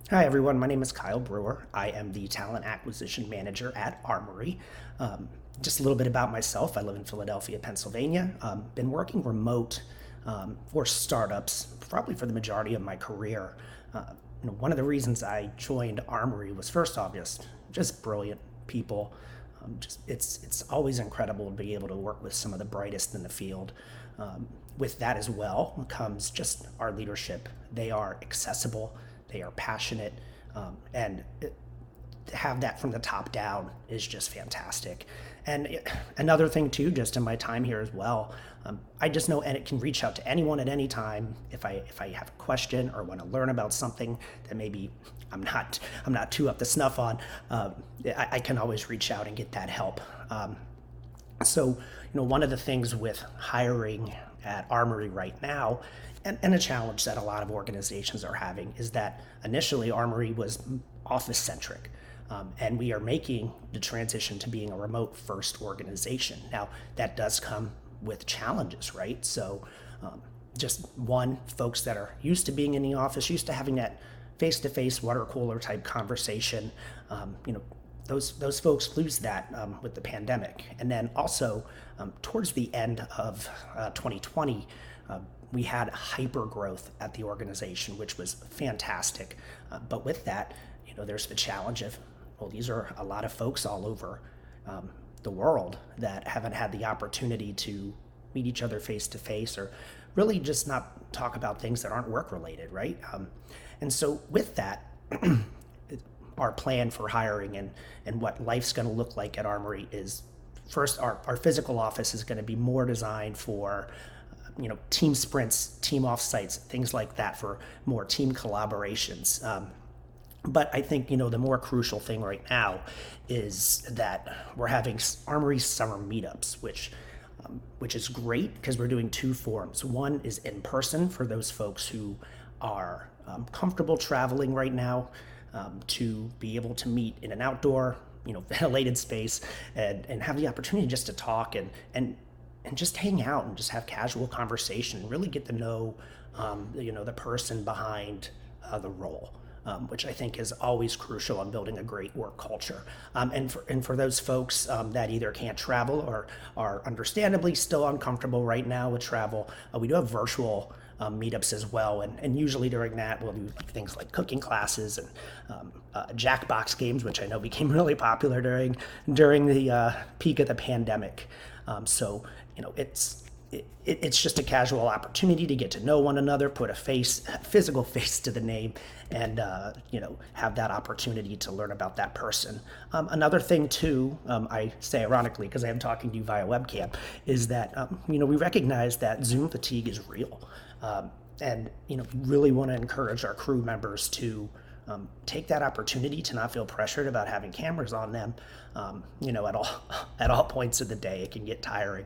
Hi, everyone. My name is Kyle Brewer. I am the Talent Acquisition Manager at Armory. Just a little bit about myself. I live in Philadelphia, Pennsylvania. Been working remote for startups probably for the majority of my career. One of the reasons I joined Armory was first obvious, just brilliant people. It's always incredible to be able to work with some of the brightest in the field. With that as well comes just our leadership. They are accessible, they are passionate, and to have that from the top down is just fantastic. And another thing too, just in my time here as well, I just know and it can reach out to anyone at any time if I have a question or want to learn about something that maybe I'm not too up to snuff on. I can always reach out and get that help. So, one of the things with hiring at Armory right now, and a challenge that a lot of organizations are having, is that initially Armory was office centric. And we are making the transition to being a remote first organization. Now, that does come with challenges, right? So, just one, folks that are used to being in the office, used to having that face to face water cooler type conversation, those folks lose that with the pandemic. And then also, towards the end of 2020, we had hyper growth at the organization, which was fantastic. But with that, there's the challenge of, well, these are a lot of folks all over the world that haven't had the opportunity to meet each other face to face, or really just not talk about things that aren't work related, right? And so with that, our plan for hiring and what life's going to look like at Armory is, first, our physical office is going to be more designed for team sprints, team offsites, things like that, for more team collaborations. But I think the more crucial thing right now is that we're having Armory summer meetups, which is great because we're doing two forms. One is in person for those folks who are comfortable traveling right now, to be able to meet in an outdoor, ventilated space and have the opportunity just to talk and just hang out and just have casual conversation and really get to know, the person behind the role. Which I think is always crucial in building a great work culture. And for those folks that either can't travel or are understandably still uncomfortable right now with travel, we do have virtual meetups as well. And usually during that, we'll do things like cooking classes and Jackbox games, which I know became really popular during the peak of the pandemic. So, it's just a casual opportunity to get to know one another, put a physical face to the name, and have that opportunity to learn about that person. Another thing too, I say ironically because I am talking to you via webcam, is that we recognize that Zoom fatigue is real, and we really want to encourage our crew members to take that opportunity to not feel pressured about having cameras on them, at all points of the day. It can get tiring.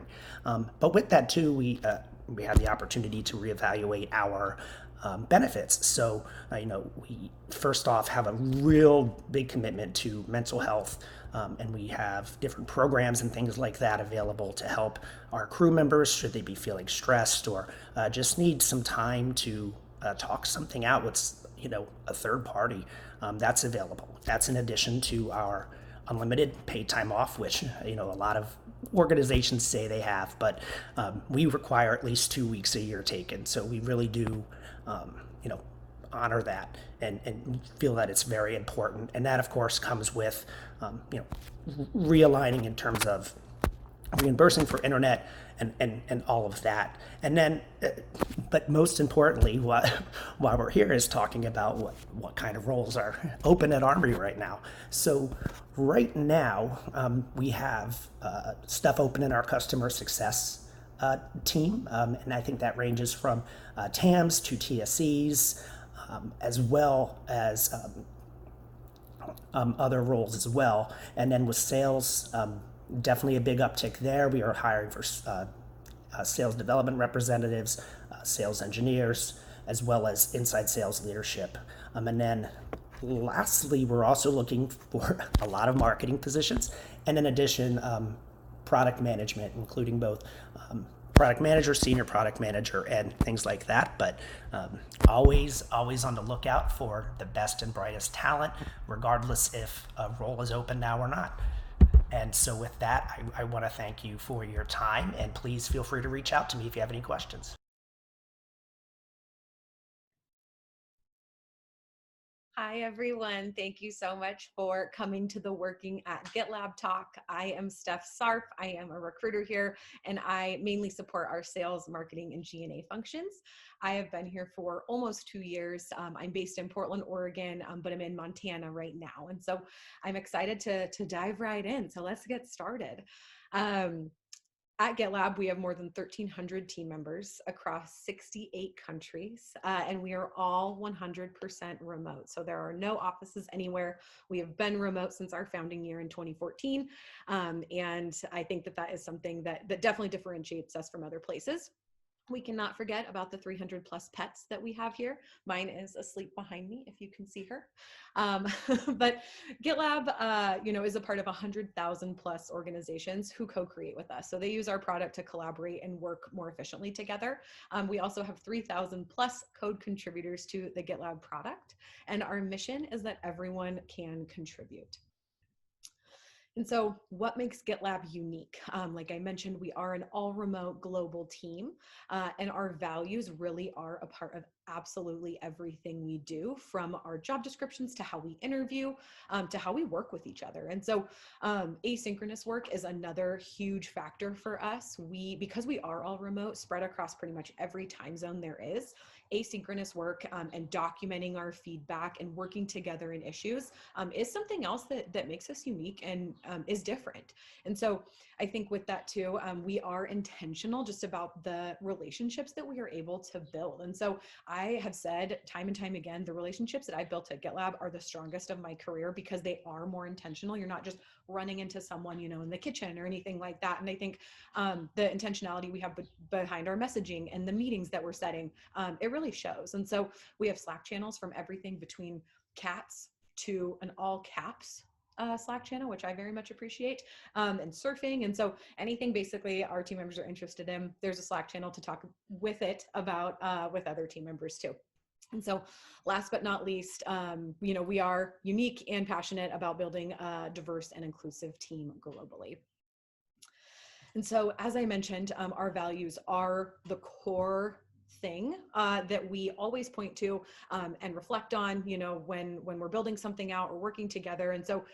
But with that too, we have the opportunity to reevaluate our benefits. So, we first off have a real big commitment to mental health, and we have different programs and things like that available to help our crew members should they be feeling stressed or just need some time to talk something out with a third party. That's available. That's in addition to our unlimited paid time off, which a lot of organizations say they have, but we require at least 2 weeks a year taken. So we really do honor that and feel that it's very important. And that of course comes with realigning in terms of reimbursing for internet and all of that. And then, but most importantly, while we're here is talking about what kind of roles are open at Armory right now. So right now, we have stuff open in our customer success team. And I think that ranges from TAMs to TSEs, as well as other roles as well. And then with sales, definitely a big uptick there. We are hiring for sales development representatives, sales engineers, as well as inside sales leadership. And then lastly, we're also looking for a lot of marketing positions. And in addition, product management, including both product manager, senior product manager, and things like that. But always on the lookout for the best and brightest talent, regardless if a role is open now or not. And so with that, I want to thank you for your time, and please feel free to reach out to me if you have any questions. Hi, everyone. Thank you so much for coming to the Working at GitLab talk. I am Steph Sarf. I am a recruiter here, and I mainly support our sales, marketing, and G&A functions. I have been here for almost 2 years. I'm based in Portland, Oregon, but I'm in Montana right now. And so I'm excited to dive right in. So let's get started. Um, at GitLab, we have more than 1,300 team members across 68 countries, and we are all 100% remote. So there are no offices anywhere. We have been remote since our founding year in 2014, and I think that is something that definitely differentiates us from other places. We cannot forget about the 300 plus pets that we have here. Mine is asleep behind me, if you can see her. Um, but GitLab, is a part of 100,000 plus organizations who co-create with us. So they use our product to collaborate and work more efficiently together. We also have 3,000 plus code contributors to the GitLab product. And our mission is that everyone can contribute. And so what makes GitLab unique? Like I mentioned, we are an all remote global team, and our values really are a part of absolutely everything we do, from our job descriptions to how we interview, to how we work with each other. And so asynchronous work is another huge factor for us. Because we are all remote, spread across pretty much every time zone there is, asynchronous work and documenting our feedback and working together in issues is something else that makes us unique and is different. And so I think with that too, we are intentional just about the relationships that we are able to build. And so I have said time and time again, the relationships that I built at GitLab are the strongest of my career because they are more intentional. You're not just running into someone, in the kitchen or anything like that. And I think the intentionality we have behind our messaging and the meetings that we're setting, it really shows. And so we have Slack channels from everything between cats to an all caps Slack channel, which I very much appreciate, and surfing. And so anything basically our team members are interested in, there's a Slack channel to talk with it about with other team members too. And so last but not least, we are unique and passionate about building a diverse and inclusive team globally. And so, as I mentioned, our values are the core thing that we always point to and reflect on, when we're building something out or working together. And so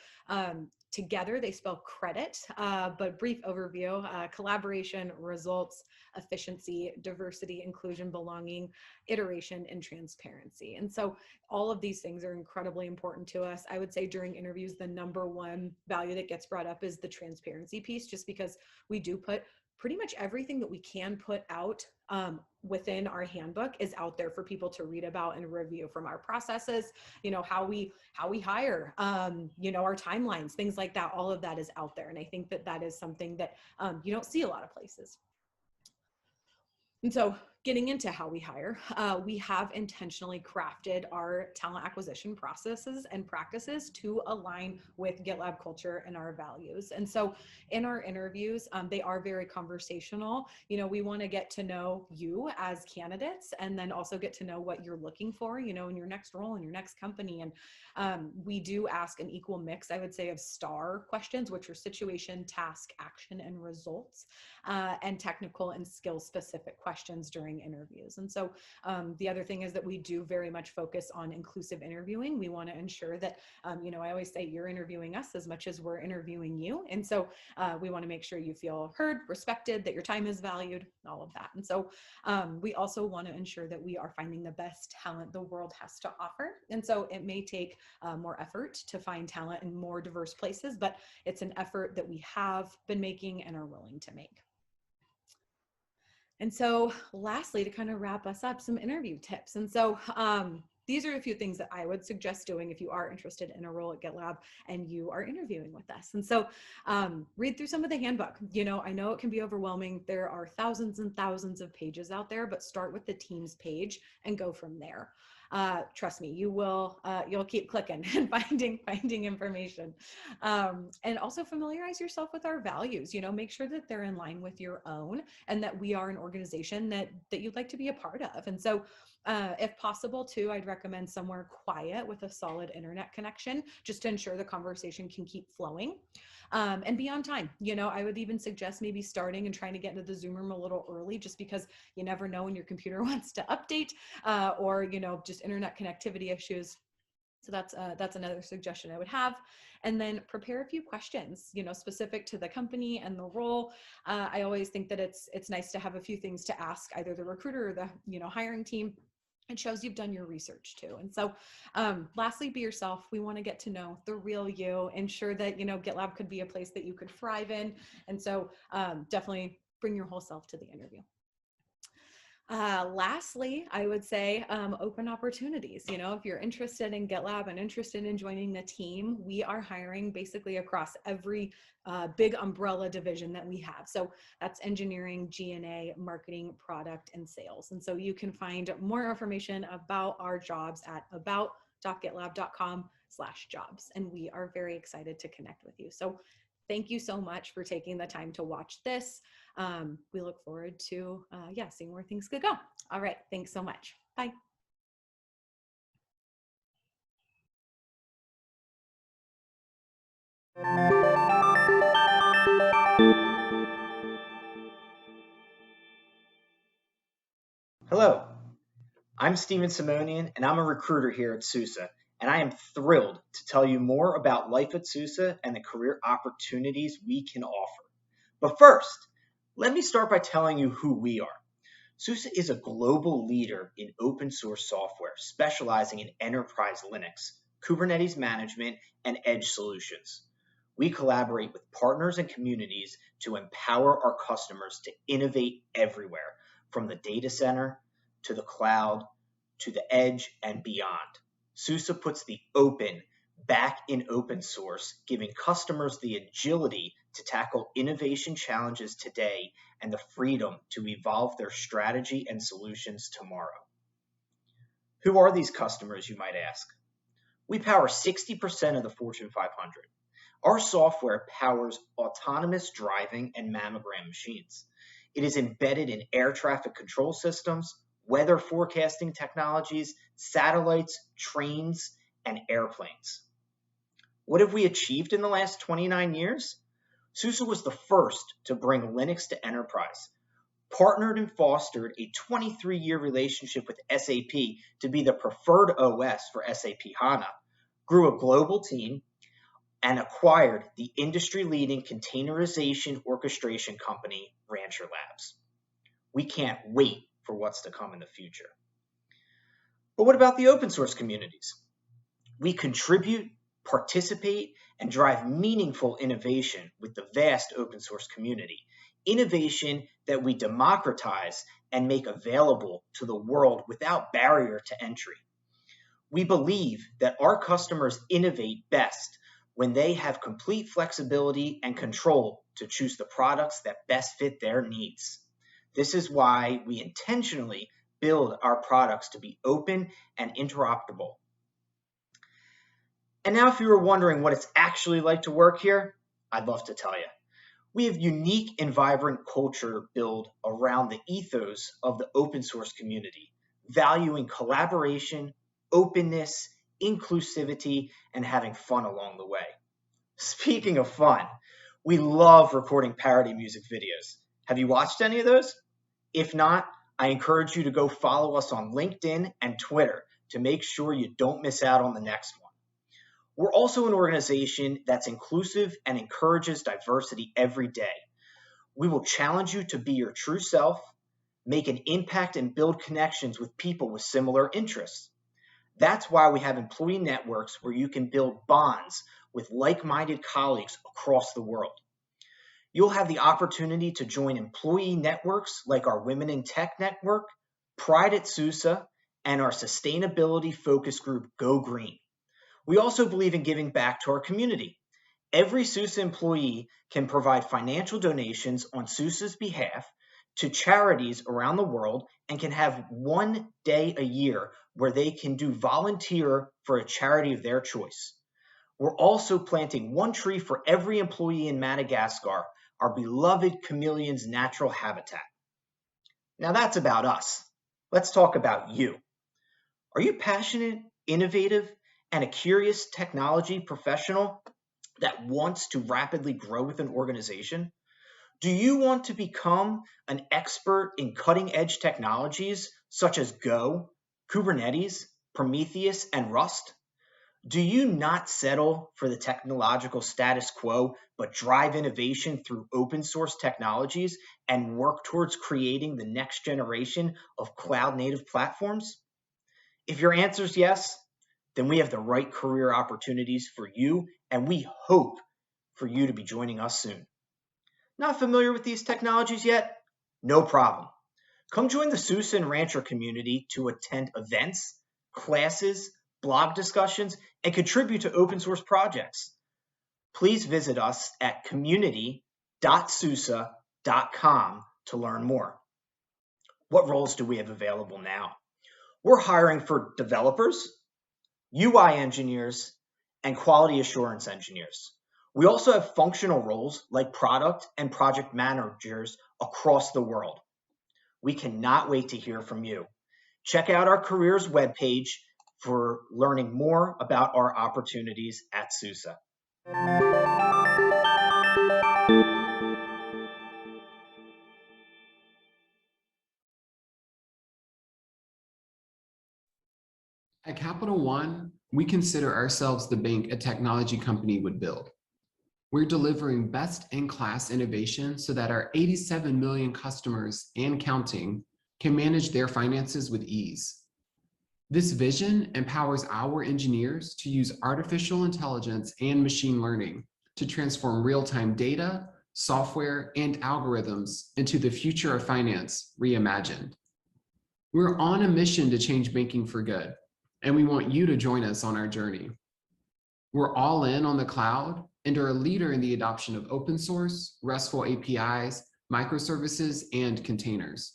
together they spell credit, but brief overview: collaboration, results, efficiency, diversity, inclusion, belonging, iteration, and transparency. And so all of these things are incredibly important to us. I would say during interviews, the number one value that gets brought up is the transparency piece, just because we do put pretty much everything that we can put out within our handbook is out there for people to read about and review, from our processes, how we hire, our timelines, things like that. All of that is out there. And I think that is something that you don't see a lot of places. And so getting into how we hire, we have intentionally crafted our talent acquisition processes and practices to align with GitLab culture and our values. And so in our interviews, they are very conversational. We want to get to know you as candidates, and then also get to know what you're looking for, in your next role, in your next company. And we do ask an equal mix, I would say, of STAR questions, which are situation, task, action, and results, and technical and skill specific questions during interviews. And so the other thing is that we do very much focus on inclusive interviewing. We want to ensure that, I always say, you're interviewing us as much as we're interviewing you. And so we want to make sure you feel heard, respected, that your time is valued, all of that. And so we also want to ensure that we are finding the best talent the world has to offer. And so it may take more effort to find talent in more diverse places, but it's an effort that we have been making and are willing to make. And so lastly, to kind of wrap us up, some interview tips. And so these are a few things that I would suggest doing if you are interested in a role at GitLab and you are interviewing with us. And so read through some of the handbook. I know it can be overwhelming. There are thousands and thousands of pages out there, but start with the team's page and go from there. Trust me, you'll keep clicking and finding information. And also familiarize yourself with our values. Make sure that they're in line with your own, and that we are an organization that you'd like to be a part of. And so if possible too, I'd recommend somewhere quiet with a solid internet connection, just to ensure the conversation can keep flowing. And be on time. I would even suggest maybe starting and trying to get into the Zoom room a little early, just because you never know when your computer wants to update, or just internet connectivity issues. So that's another suggestion I would have. And then prepare a few questions, specific to the company and the role. I always think that it's nice to have a few things to ask either the recruiter or the hiring team. It shows you've done your research too. And so lastly, be yourself. We want to get to know the real you, ensure that GitLab could be a place that you could thrive in. And so definitely bring your whole self to the interview. Lastly, I would say open opportunities. If you're interested in GitLab and interested in joining the team, we are hiring basically across every big umbrella division that we have. So that's engineering, G&A, marketing, product, and sales. And so you can find more information about our jobs at about.gitlab.com/jobs. And we are very excited to connect with you. So thank you so much for taking the time to watch this. We look forward to seeing where things could go. All right, thanks so much. Bye. Hello, I'm Steven Simonian, and I'm a recruiter here at Sousa, and I am thrilled to tell you more about life at Sousa and the career opportunities we can offer. But first, let me start by telling you who we are. Sousa is a global leader in open source software, specializing in enterprise Linux, Kubernetes management, and edge solutions. We collaborate with partners and communities to empower our customers to innovate everywhere, from the data center to the cloud to the edge and beyond. Sousa puts the open back in open source, giving customers the agility to tackle innovation challenges today and the freedom to evolve their strategy and solutions tomorrow. Who are these customers, you might ask? We power 60% of the Fortune 500. Our software powers autonomous driving and mammogram machines. It is embedded in air traffic control systems, weather forecasting technologies, satellites, trains, and airplanes. What have we achieved in the last 29 years? Sousa was the first to bring Linux to enterprise, partnered and fostered a 23-year relationship with SAP to be the preferred OS for SAP HANA, grew a global team, and acquired the industry-leading containerization orchestration company, Rancher Labs. We can't wait for what's to come in the future. But what about the open source communities? We contribute, participate, and drive meaningful innovation with the vast open source community, innovation that we democratize and make available to the world without barrier to entry. We believe that our customers innovate best when they have complete flexibility and control to choose the products that best fit their needs. This is why we intentionally build our products to be open and interoperable. And now, if you were wondering what it's actually like to work here, I'd love to tell you. We have unique and vibrant culture built around the ethos of the open source community, valuing collaboration, openness, inclusivity, and having fun along the way. Speaking of fun, we love recording parody music videos. Have you watched any of those? If not, I encourage you to go follow us on LinkedIn and Twitter to make sure you don't miss out on the next one. We're also an organization that's inclusive and encourages diversity every day. We will challenge you to be your true self, make an impact, and build connections with people with similar interests. That's why we have employee networks where you can build bonds with like-minded colleagues across the world. You'll have the opportunity to join employee networks like our Women in Tech Network, Pride at Sousa, and our sustainability focus group, Go Green. We also believe in giving back to our community. Every Sousa employee can provide financial donations on Sousa's behalf to charities around the world and can have one day a year where they can do volunteer for a charity of their choice. We're also planting one tree for every employee in Madagascar, our beloved chameleon's natural habitat. Now that's about us. Let's talk about you. Are you passionate, innovative, and a curious technology professional that wants to rapidly grow with an organization? Do you want to become an expert in cutting-edge technologies such as Go, Kubernetes, Prometheus, and Rust? Do you not settle for the technological status quo, but drive innovation through open source technologies and work towards creating the next generation of cloud-native platforms? If your answer is yes, then we have the right career opportunities for you, and we hope for you to be joining us soon. Not familiar with these technologies yet? No problem. Come join the Sousa and Rancher community to attend events, classes, blog discussions, and contribute to open source projects. Please visit us at community.sousa.com to learn more. What roles do we have available now? We're hiring for developers, UI engineers, and quality assurance engineers. We also have functional roles like product and project managers across the world. We cannot wait to hear from you. Check out our careers webpage for learning more about our opportunities at Sousa. At Capital One, we consider ourselves the bank a technology company would build. We're delivering best-in-class innovation so that our 87 million customers and counting can manage their finances with ease. This vision empowers our engineers to use artificial intelligence and machine learning to transform real-time data, software, and algorithms into the future of finance reimagined. We're on a mission to change banking for good, and we want you to join us on our journey. We're all in on the cloud and are a leader in the adoption of open source, RESTful APIs, microservices, and containers.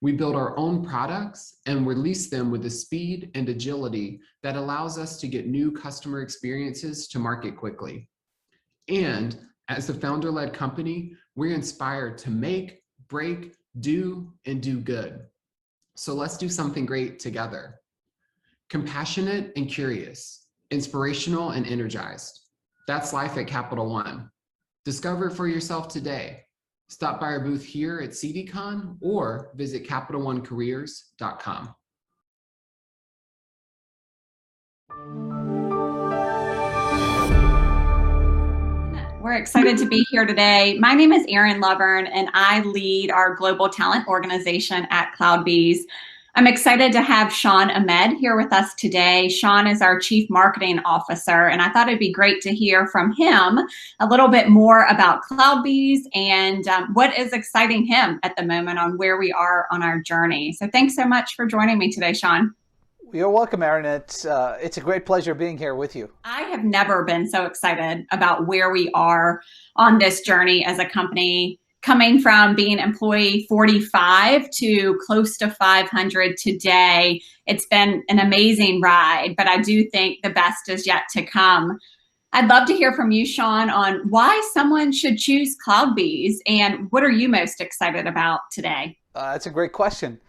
We build our own products and release them with the speed and agility that allows us to get new customer experiences to market quickly. And as a founder-led company, we're inspired to make, break, do, and do good. So let's do something great together. Compassionate and curious, inspirational and energized. That's life at Capital One. Discover it for yourself today. Stop by our booth here at cdCon or visit CapitalOneCareers.com. We're excited to be here today. My name is Erin Lovern, and I lead our global talent organization at CloudBees. I'm excited to have Sean Ahmed here with us today. Sean is our Chief Marketing Officer, and I thought it'd be great to hear from him a little bit more about CloudBees and what is exciting him at the moment on where we are on our journey. So thanks so much for joining me today, Sean. You're welcome, Erin. It's a great pleasure being here with you. I have never been so excited about where we are on this journey as a company, coming from being employee 45 to close to 500 today. It's been an amazing ride, but I do think the best is yet to come. I'd love to hear from you, Sean, on why someone should choose CloudBees and what are you most excited about today? That's a great question.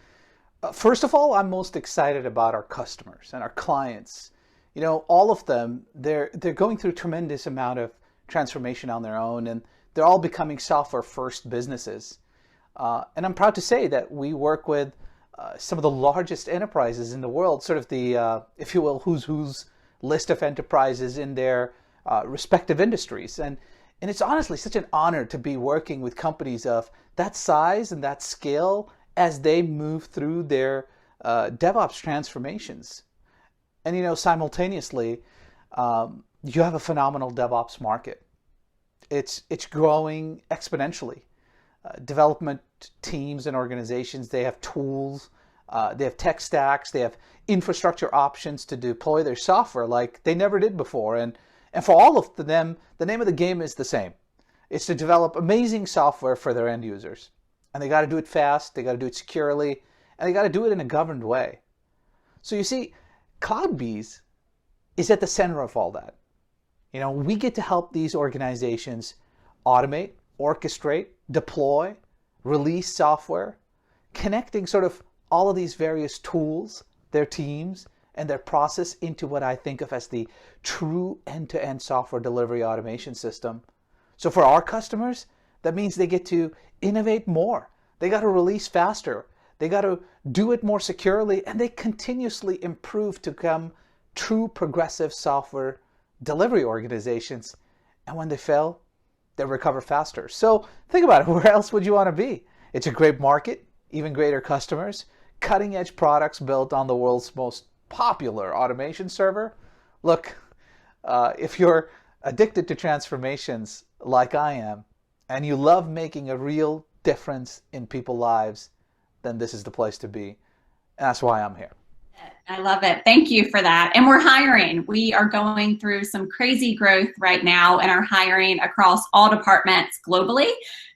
First of all, I'm most excited about our customers and our clients. You know, all of them, they're going through a tremendous amount of transformation on their own, and they're all becoming software-first businesses. And I'm proud to say that we work with some of the largest enterprises in the world, sort of the, if you will, who's list of enterprises in their respective industries. And it's honestly such an honor to be working with companies of that size and that scale as they move through their DevOps transformations. And, you know, simultaneously, you have a phenomenal DevOps market. It's growing exponentially. Development teams and organizations, they have tools They have tech stacks. They have infrastructure options to deploy their software like they never did before. And for all of them, the name of the game is the same. It's to develop amazing software for their end users. And they got to do it fast. They got to do it securely. And they got to do it in a governed way. So you see, CloudBees is at the center of all that. We get to help these organizations automate, orchestrate, deploy, release software, connecting sort of all of these various tools, their teams, and their process into what I think of as the true end-to-end software delivery automation system. So for our customers, that means they get to innovate more. They got to release faster. They got to do it more securely, and they continuously improve to become true progressive software delivery organizations. And when they fail, they recover faster. So think about it. Where else would you want to be? It's a great market, even greater customers, cutting edge products built on the world's most popular automation server. Look, if you're addicted to transformations like I am, and you love making a real difference in people's lives, then this is the place to be. And that's why I'm here. I love it. Thank you for that. And we're hiring. We are going through some crazy growth right now and are hiring across all departments globally,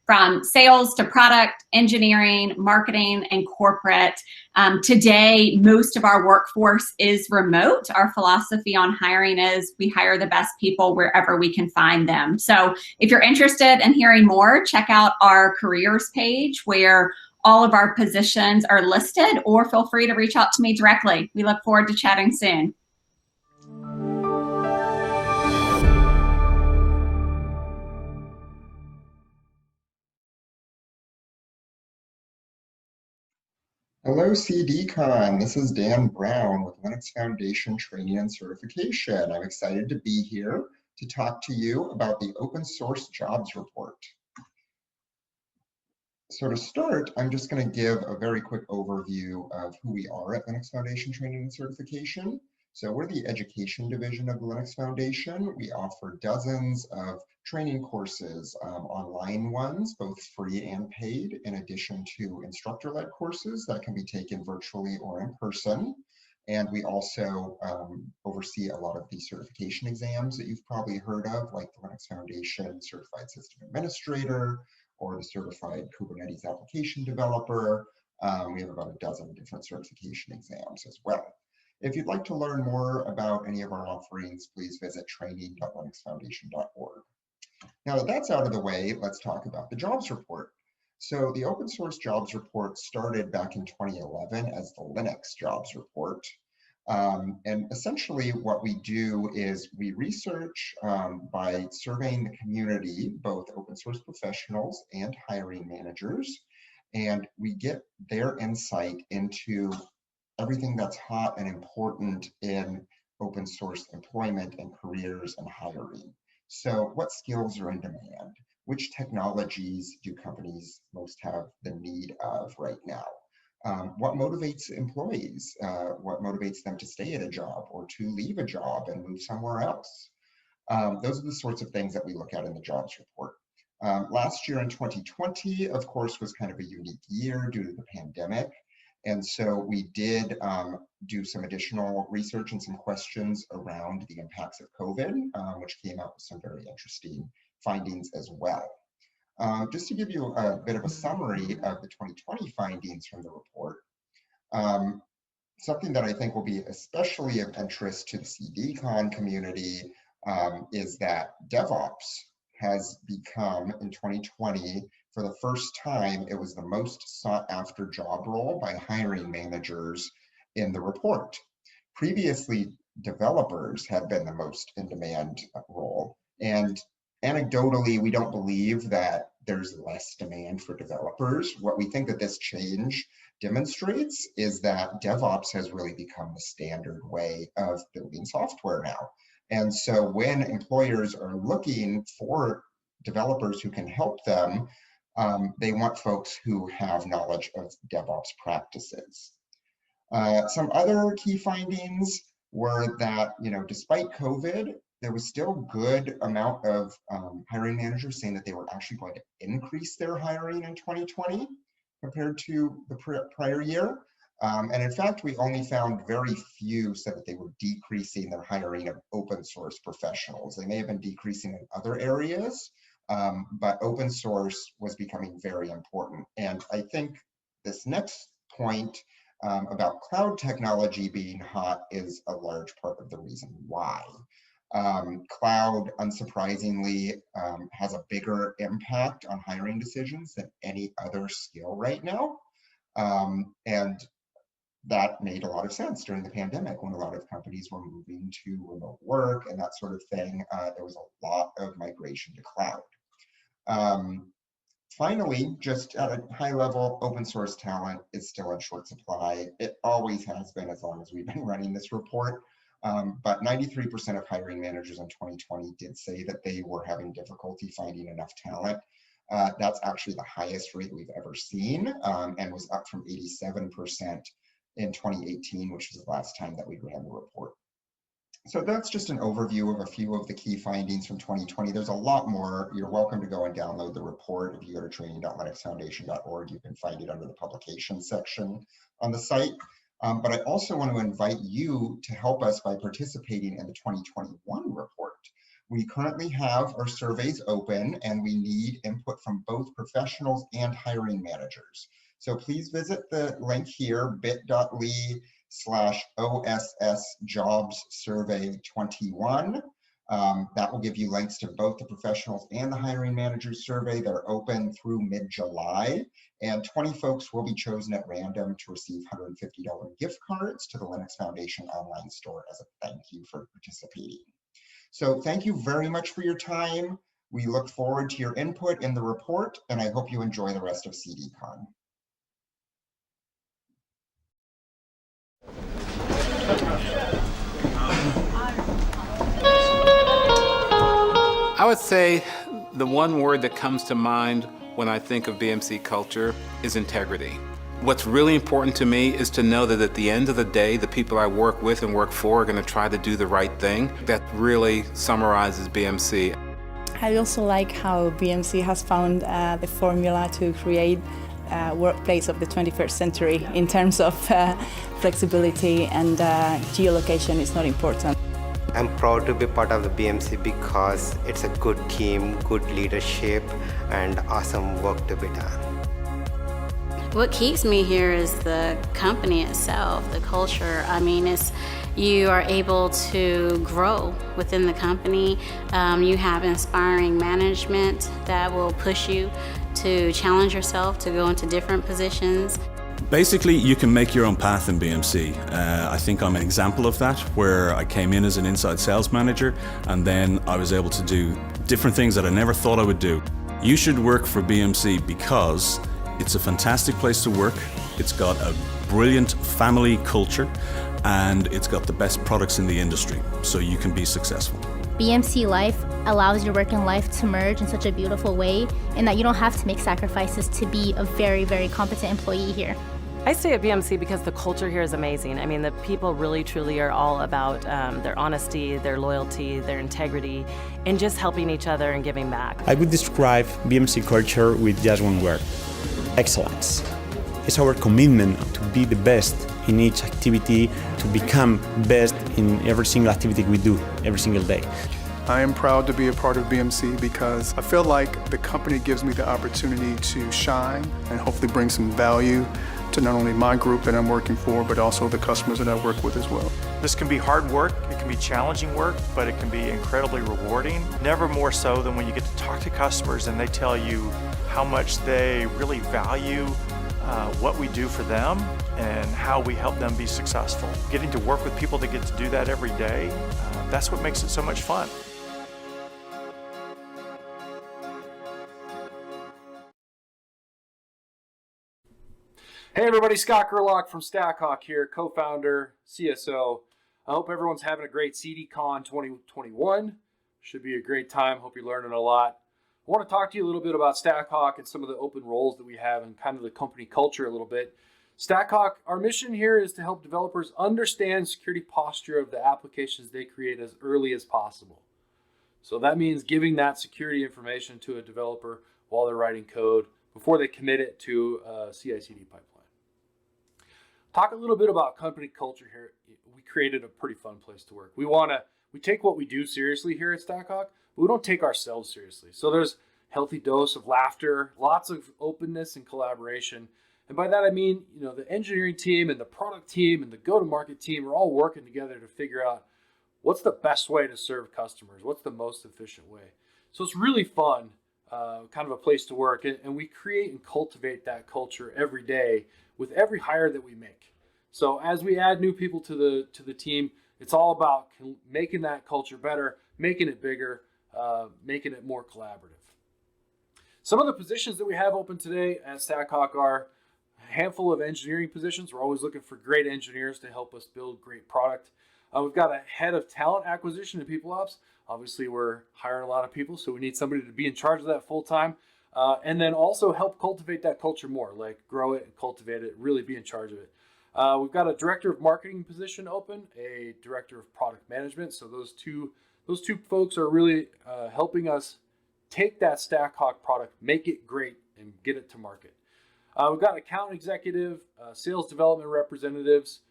from sales to product, engineering, marketing, and corporate. Today, most of our workforce is remote. Our philosophy on hiring is we hire the best people wherever we can find them. So if you're interested in hearing more, check out our careers page where all of our positions are listed, or feel free to reach out to me directly. We look forward to chatting soon. Hello, cdCon. This is Dan Brown with Linux Foundation Training and Certification. I'm excited to be here to talk to you about the Open Source Jobs Report. So to start, I'm just going to give a very quick overview of who we are at Linux Foundation Training and Certification. So we're the education division of the Linux Foundation. We offer dozens of training courses, online ones, both free and paid, in addition to instructor-led courses that can be taken virtually or in person. And we also oversee a lot of the certification exams that you've probably heard of, like the Linux Foundation Certified System Administrator, or the Certified Kubernetes Application Developer. We have about a dozen different certification exams as well. If you'd like to learn more about any of our offerings, please visit training.linuxfoundation.org. Now that that's out of the way, let's talk about the jobs report. So the Open Source Jobs Report started back in 2011 as the Linux Jobs Report. And essentially what we do is we research by surveying the community, both open source professionals and hiring managers, and we get their insight into everything that's hot and important in open source employment and careers and hiring. So what skills are in demand? Which technologies do companies most have the need of right now? What motivates employees? What motivates them to stay at a job or to leave a job and move somewhere else? Those are the sorts of things that we look at in the jobs report. Last year in 2020, of course, was kind of a unique year due to the pandemic. And so we did do some additional research and some questions around the impacts of COVID, which came up with some very interesting findings as well. Just to give you a bit of a summary of the 2020 findings from the report, something that I think will be especially of interest to the cdCon community is that DevOps has become, in 2020, for the first time, it was the most sought after job role by hiring managers in the report. Previously, developers had been the most in demand role. And anecdotally, we don't believe that there's less demand for developers. What we think that this change demonstrates is that DevOps has really become the standard way of building software now. And so when employers are looking for developers who can help them, they want folks who have knowledge of DevOps practices. Some other key findings were that, despite COVID, there was still good amount of hiring managers saying that they were actually going to increase their hiring in 2020 compared to the prior year. And in fact, we only found very few said that they were decreasing their hiring of open source professionals. They may have been decreasing in other areas, but open source was becoming very important. And I think this next point about cloud technology being hot is a large part of the reason why. Cloud, unsurprisingly, has a bigger impact on hiring decisions than any other skill right now. And that made a lot of sense during the pandemic when a lot of companies were moving to remote work and that sort of thing. There was a lot of migration to cloud. Finally, just at a high level, open source talent is still in short supply. It always has been as long as we've been running this report. But 93% of hiring managers in 2020 did say that they were having difficulty finding enough talent. That's actually the highest rate we've ever seen, and was up from 87% in 2018, which was the last time that we ran the report. So that's just an overview of a few of the key findings from 2020. There's a lot more. You're welcome to go and download the report. If you go to training.linuxfoundation.org, you can find it under the publications section on the site. But I also want to invite you to help us by participating in the 2021 report. We currently have our surveys open and we need input from both professionals and hiring managers. So please visit the link here, bit.ly/OSSJobsSurvey21. That will give you links to both the professionals and the hiring managers survey. They're open through mid-July, and 20 folks will be chosen at random to receive $150 gift cards to the Linux Foundation online store as a thank you for participating. So thank you very much for your time. We look forward to your input in the report, and I hope you enjoy the rest of cdCon. I would say the one word that comes to mind when I think of BMC culture is integrity. What's really important to me is to know that at the end of the day, the people I work with and work for are going to try to do the right thing. That really summarizes BMC. I also like how BMC has found the formula to create a workplace of the 21st century in terms of flexibility, and geolocation is not important. I'm proud to be part of the BMC because it's a good team, good leadership, and awesome work to be done. What keeps me here is the company itself, the culture. I mean, you are able to grow within the company. You have inspiring management that will push you to challenge yourself, to go into different positions. Basically, you can make your own path in BMC. I think I'm an example of that, where I came in as an inside sales manager, and then I was able to do different things that I never thought I would do. You should work for BMC because it's a fantastic place to work. It's got a brilliant family culture, and it's got the best products in the industry, so you can be successful. BMC Life allows your work and life to merge in such a beautiful way, and that you don't have to make sacrifices to be a very, very competent employee here. I stay at BMC because the culture here is amazing. I mean, the people really, truly are all about their honesty, their loyalty, their integrity, and just helping each other and giving back. I would describe BMC culture with just one word: excellence. It's our commitment to be the best in each activity, to become best in every single activity we do every single day. I am proud to be a part of BMC because I feel like the company gives me the opportunity to shine and hopefully bring some value to not only my group that I'm working for, but also the customers that I work with as well. This can be hard work, it can be challenging work, but it can be incredibly rewarding. Never more so than when you get to talk to customers and they tell you how much they really value what we do for them and how we help them be successful. Getting to work with people that get to do that every day, that's what makes it so much fun. Hey everybody, Scott Gerlach from StackHawk here, co-founder, CSO. I hope everyone's having a great cdCon 2021. Should be a great time. Hope you're learning a lot. I want to talk to you a little bit about StackHawk and some of the open roles that we have and kind of the company culture a little bit. StackHawk, our mission here is to help developers understand security posture of the applications they create as early as possible. So that means giving that security information to a developer while they're writing code before they commit it to a CI/CD pipeline. Talk a little bit about company culture here. We created a pretty fun place to work. We take what we do seriously here at StackHawk, but we don't take ourselves seriously. So there's healthy dose of laughter, lots of openness and collaboration. And by that I mean, the engineering team and the product team and the go-to-market team are all working together to figure out what's the best way to serve customers, what's the most efficient way. So it's really fun, kind of a place to work, and we create and cultivate that culture every day with every hire that we make. So as we add new people to the team, it's all about making that culture better, making it bigger, making it more collaborative. Some of the positions that we have open today at StackHawk are a handful of engineering positions. We're always looking for great engineers to help us build great product. We've got a head of talent acquisition and people ops. Obviously, we're hiring a lot of people, so we need somebody to be in charge of that full time. And then also help cultivate that culture more, like grow it and cultivate it, really be in charge of it. We've got a director of marketing position open, a director of product management. So those two folks are really helping us take that StackHawk product, make it great, and get it to market. We've got account executive, sales development representatives,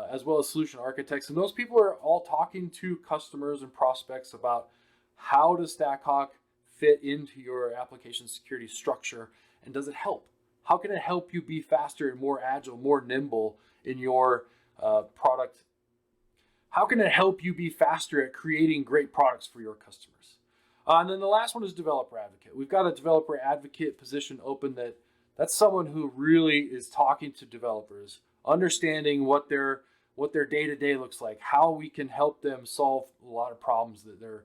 as well as solution architects. And those people are all talking to customers and prospects about how does StackHawk fit into your application security structure, and does it help? How can it help you be faster and more agile, more nimble in your product? How can it help you be faster at creating great products for your customers? And then the last one is developer advocate. We've got a developer advocate position open that's someone who really is talking to developers, understanding what their day-to-day looks like, how we can help them solve a lot of problems that they're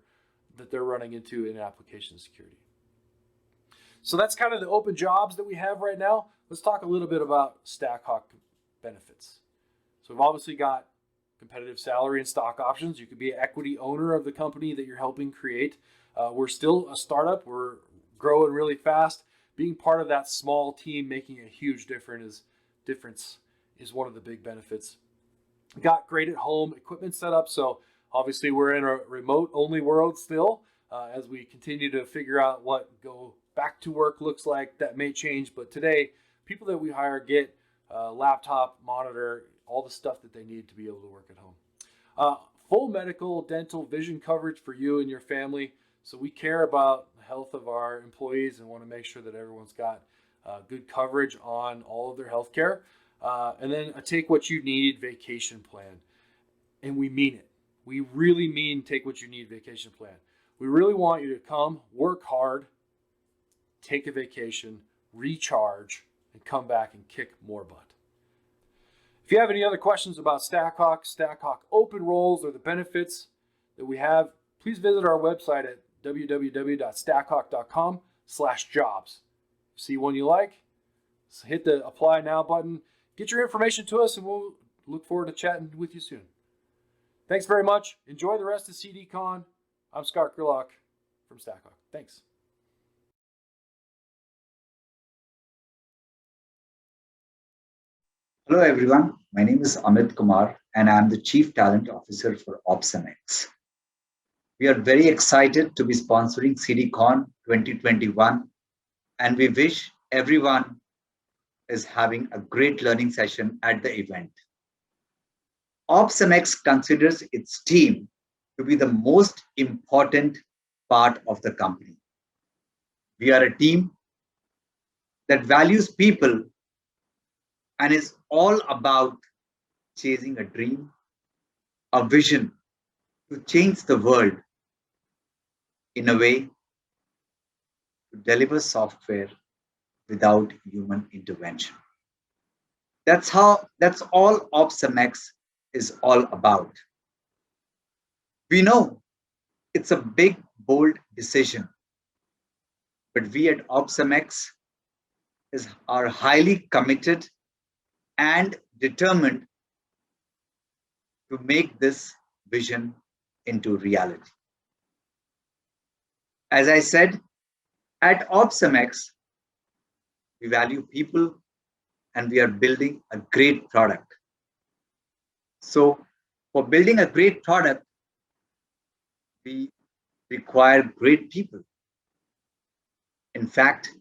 running into in application security. So that's kind of the open jobs that we have right now. Let's talk a little bit about StackHawk benefits. So we've obviously got competitive salary and stock options. You could be an equity owner of the company that you're helping create. We're still a startup. We're growing really fast. Being part of that small team making a huge difference is one of the big benefits. We got great at home equipment set up. So obviously we're in a remote only world still. As we continue to figure out what go back to work looks like, that may change. But today, people that we hire get a laptop, monitor, all the stuff that they need to be able to work at home. Full medical, dental, vision coverage for you and your family. So we care about the health of our employees and want to make sure that everyone's got good coverage on all of their health care. And then a take what you need vacation plan. And we mean it. We really mean take what you need vacation plan. We really want you to come, work hard, take a vacation, recharge, and come back and kick more butt. If you have any other questions about StackHawk open roles, or the benefits that we have, please visit our website at www.stackhawk.com/jobs. See one you like, so hit the apply now button, get your information to us, and we'll look forward to chatting with you soon. Thanks very much. Enjoy the rest of cdCon. I'm Scott Gerlach from StackHawk. Thanks. Hello everyone, my name is Amit Kumar and I'm the Chief Talent Officer for OpsMx. We are very excited to be sponsoring cdCon 2021 and we wish everyone is having a great learning session at the event. OpsMx considers its team to be the most important part of the company. We are a team that values people and is all about chasing a dream, a vision to change the world in a way to deliver software without human intervention. That's all OpsMx is all about. We know it's a big, bold decision, but we at OpsMx are highly committed and determined to make this vision into reality. As I said, at OpsMx, we value people and we are building a great product. So for building a great product, we require great people. In fact,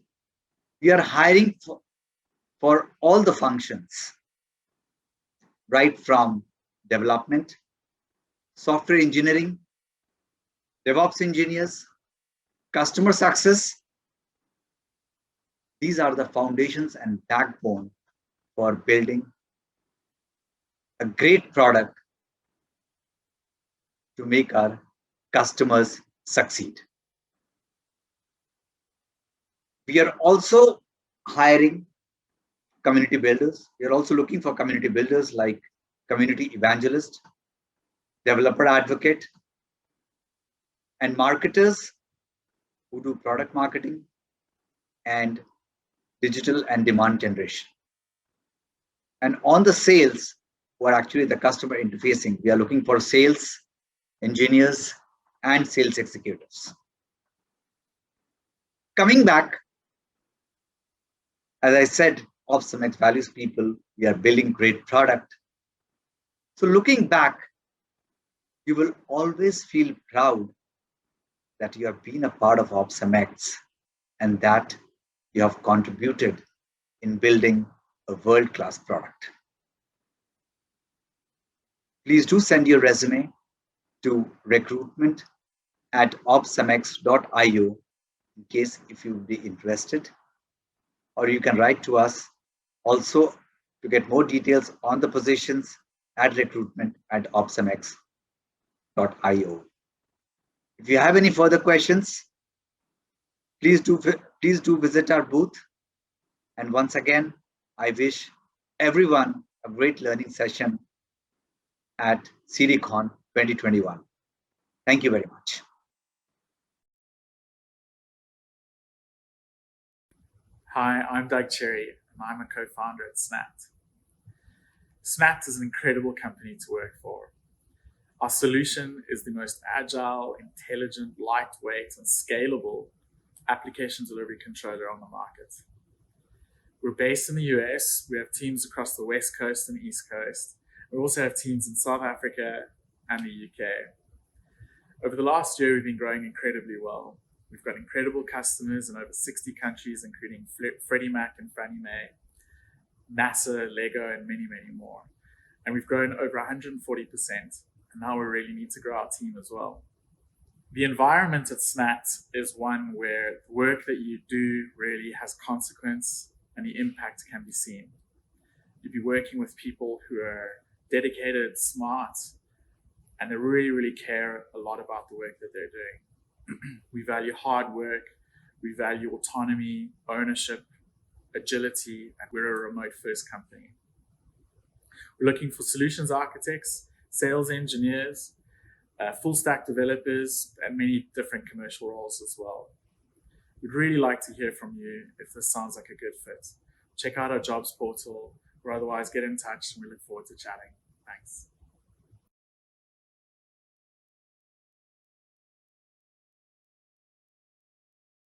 we are hiring for all the functions. right from development, software engineering, DevOps engineers, customer success. These are the foundations and backbone for building a great product to make our customers succeed. We are also hiring community builders. We are also looking for community builders like community evangelist, developer advocate, and marketers who do product marketing and digital and demand generation. And on the sales, who are actually the customer interfacing, we are looking for sales engineers and sales executives. Coming back, as I said, OpsMx values people. We are building great product. So looking back, you will always feel proud that you have been a part of OpsMx and that you have contributed in building a world-class product. Please do send your resume to recruitment@opsmx.io in case if you would be interested, or you can write to us also to get more details on the positions at recruitment@opsmx.io. If you have any further questions, please do visit our booth. And once again, I wish everyone a great learning session at cdCon 2021. Thank you very much. Hi, I'm Doug Cherry, and I'm a co-founder at Snapt. Snapt is an incredible company to work for. Our solution is the most agile, intelligent, lightweight, and scalable application delivery controller on the market. We're based in the US. We have teams across the West Coast and East Coast. We also have teams in South Africa and the UK. Over the last year, we've been growing incredibly well. We've got incredible customers in over 60 countries, including Freddie Mac and Fannie Mae, NASA, Lego, and many, many more. And we've grown over 140%. And now we really need to grow our team as well. The environment at Snapt is one where the work that you do really has consequence and the impact can be seen. You'll be working with people who are dedicated, smart, and they really, really care a lot about the work that they're doing. We value hard work, we value autonomy, ownership, agility, and we're a remote first company. We're looking for solutions architects, sales engineers, full stack developers, and many different commercial roles as well. We'd really like to hear from you if this sounds like a good fit. Check out our jobs portal or otherwise get in touch and we look forward to chatting. Thanks.